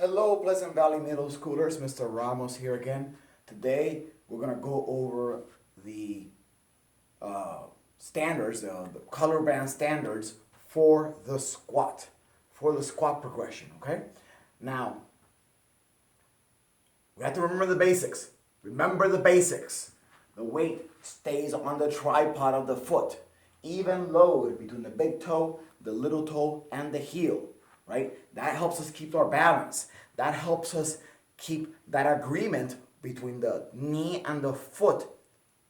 Hello, Pleasant Valley Middle Schoolers. Mr. Ramos here again. Today, we're going to go over the standards, the color band standards for the squat progression, okay? Now, we have to remember the basics. Remember the basics. The weight stays on the tripod of the foot. Even load between the big toe, the little toe, and the heel, right? That helps us keep our balance. That helps us keep that agreement between the knee and the foot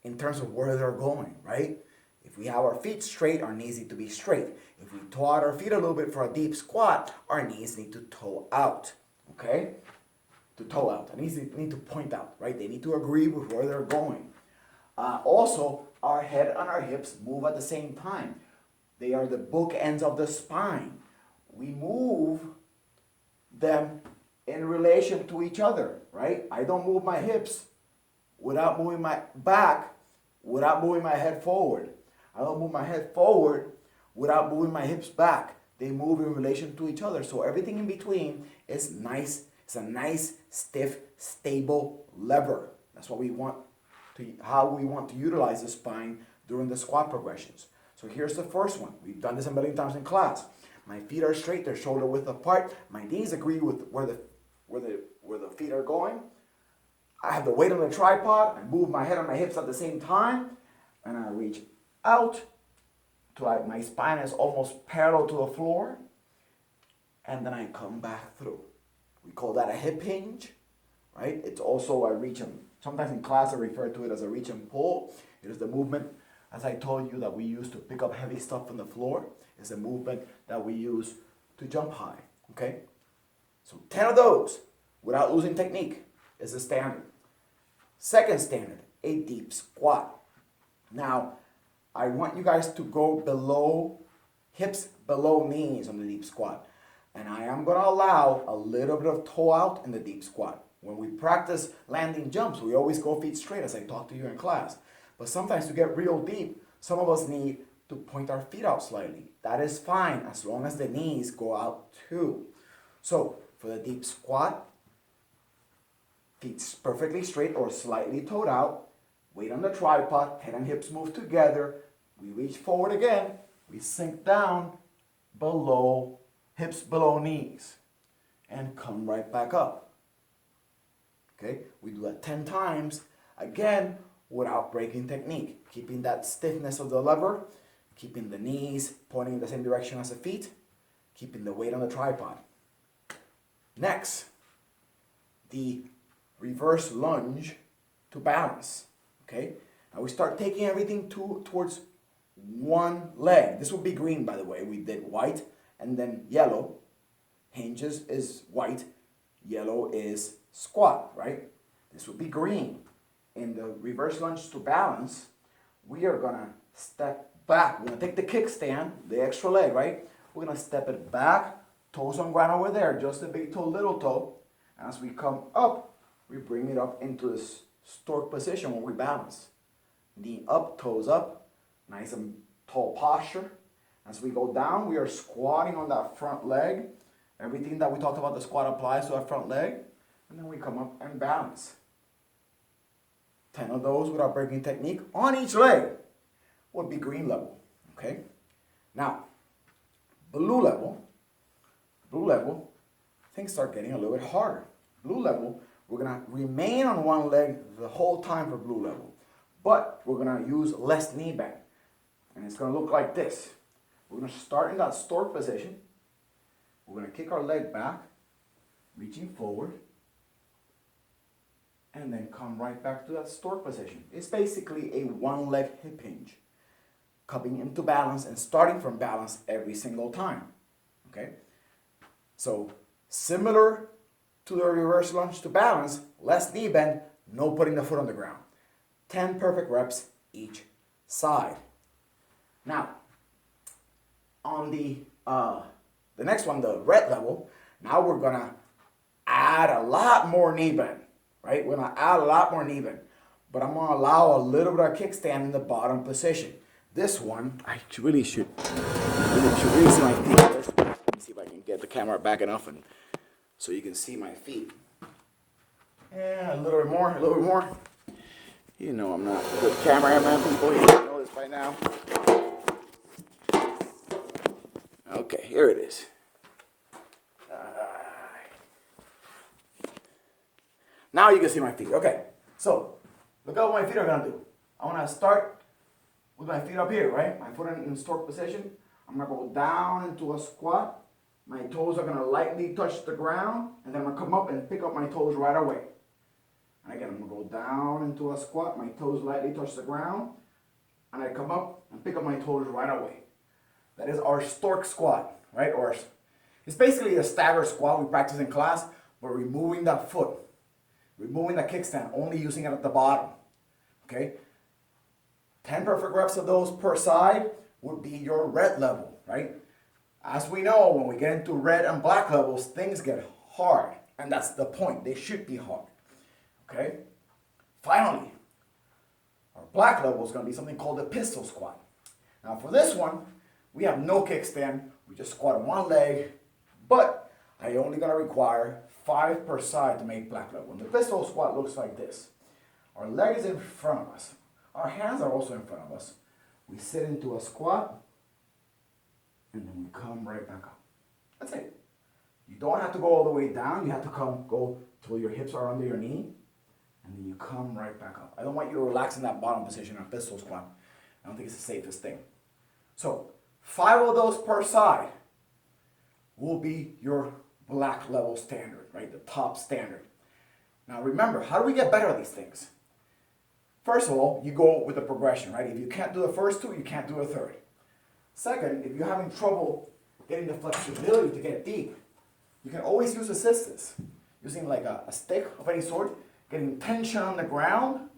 in terms of where they're going, right? If we have our feet straight, our knees need to be straight. If we toe out our feet a little bit for a deep squat, our knees need to toe out, okay? To toe out. The knees need to point out, right? They need to agree with where they're going. Also, our head and our hips move at the same time. They are the bookends of the spine. We move them in relation to each other, right? I don't move my hips without moving my back, without moving my head forward. I don't move my head forward without moving my hips back. They move in relation to each other. So everything in between is nice. It's a nice, stiff, stable lever. That's what we want to, how we want to utilize the spine during the squat progressions. So here's the first one. We've done this a million times in class. My feet are straight, they're shoulder width apart. My knees agree with where the feet are going. I have the weight on the tripod. I move my head and my hips at the same time. And I reach out to my spine is almost parallel to the floor. And then I come back through. We call that a hip hinge, right? It's also a reach and, sometimes in class I refer to it as a reach and pull. It is the movement, as I told you, that we use to pick up heavy stuff from the floor. It's a movement that we use to jump high, okay? So 10 of those without losing technique is the standard. Second standard, a deep squat. Now, I want you guys to go below, hips below knees on the deep squat. And I am going to allow a little bit of toe out in the deep squat. When we practice landing jumps, we always go feet straight, as I talked to you in class. But sometimes to get real deep, some of us need to point our feet out slightly. That is fine, as long as the knees go out too. So, for the deep squat, feet perfectly straight or slightly toed out, weight on the tripod, head and hips move together, we reach forward again, we sink down below, hips below knees, and come right back up. Okay, we do that 10 times, again, without breaking technique, keeping that stiffness of the lever, keeping the knees pointing in the same direction as the feet, keeping the weight on the tripod. Next, the reverse lunge to balance. Okay, now we start taking everything towards one leg. This will be green, by the way. We did white and then yellow. Hinges is white, yellow is squat, right? This will be green. In the reverse lunge to balance, we are gonna step back. We're gonna take the kickstand, the extra leg, right? We're gonna step it back, toes on ground over there, just the big toe, little toe. And as we come up, we bring it up into this stork position where we balance. Knee up, toes up, nice and tall posture. As we go down, we are squatting on that front leg. Everything that we talked about the squat applies to that front leg. And then we come up and balance. 10 of those without breaking technique on each leg would be green level, okay? Now, blue level, things start getting a little bit harder. Blue level, we're gonna remain on one leg the whole time for blue level, but we're gonna use less knee bend. And it's gonna look like this. We're gonna start in that stork position. We're gonna kick our leg back, reaching forward, and then come right back to that stork position. It's basically a one-leg hip hinge, coming into balance and starting from balance every single time, okay? So, similar to the reverse lunge to balance, less knee bend, no putting the foot on the ground. 10 perfect reps each side. Now, on the next one, the red level, now we're gonna add a lot more knee bend. Right? We're going to add a lot more knee bend. But I'm going to allow a little bit of kickstand in the bottom position. This one, I really should see my feet. Let me see if I can get the camera back enough and so you can see my feet. Yeah, a little bit more, a little bit more. You know I'm not a good cameraman, people. You know this by now. Okay, here it is. Now you can see my feet. Okay, so look at what my feet are gonna do. I wanna start with my feet up here, right? My foot in stork position. I'm gonna go down into a squat. My toes are gonna lightly touch the ground, and then I'm gonna come up and pick up my toes right away. And again, I'm gonna go down into a squat. My toes lightly touch the ground, and I come up and pick up my toes right away. That is our stork squat, right? Or it's basically a stagger squat we practice in class, but removing that foot. Removing the kickstand, only using it at the bottom, okay? 10 perfect reps of those per side would be your red level, right? As we know, when we get into red and black levels, things get hard, and that's the point. They should be hard, okay? Finally, our black level is going to be something called a pistol squat. Now for this one, we have no kickstand. We just squat on one leg, but I only going to require 5 per side to make black level. And the pistol squat looks like this. Our leg is in front of us. Our hands are also in front of us. We sit into a squat, and then we come right back up. That's it. You don't have to go all the way down. You have to go till your hips are under your knee, and then you come right back up. I don't want you to relax in that bottom position on pistol squat. I don't think it's the safest thing. So 5 of those per side will be your black level standard, right? The top standard. Now remember, how do we get better at these things? First of all, you go with the progression, right? If you can't do the first 2, you can't do a third. Second, if you're having trouble getting the flexibility to get deep, you can always use assistance. Using like a stick of any sort, getting tension on the ground,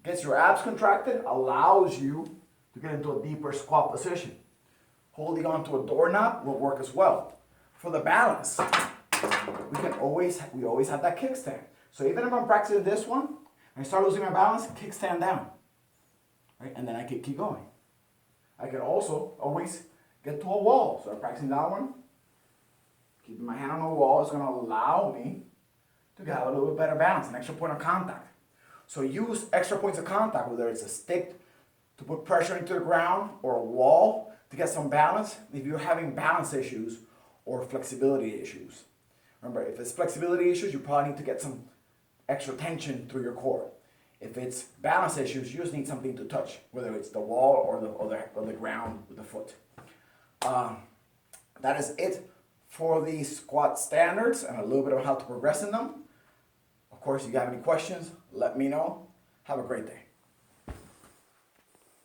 gets your abs contracted, allows you to get into a deeper squat position. Holding onto a doorknob will work as well. For the balance, we always have that kickstand. So even if I'm practicing this one, and I start losing my balance, kickstand down, right? And then I can keep going. I can also always get to a wall. So I'm practicing that one. Keeping my hand on the wall is going to allow me to have a little bit better balance, an extra point of contact. So use extra points of contact, whether it's a stick to put pressure into the ground or a wall to get some balance. If you're having balance issues or flexibility issues. Remember, if it's flexibility issues, you probably need to get some extra tension through your core. If it's balance issues, you just need something to touch, whether it's the wall or the ground with the foot. That is it for the squat standards and a little bit of how to progress in them. Of course, if you have any questions, let me know. Have a great day.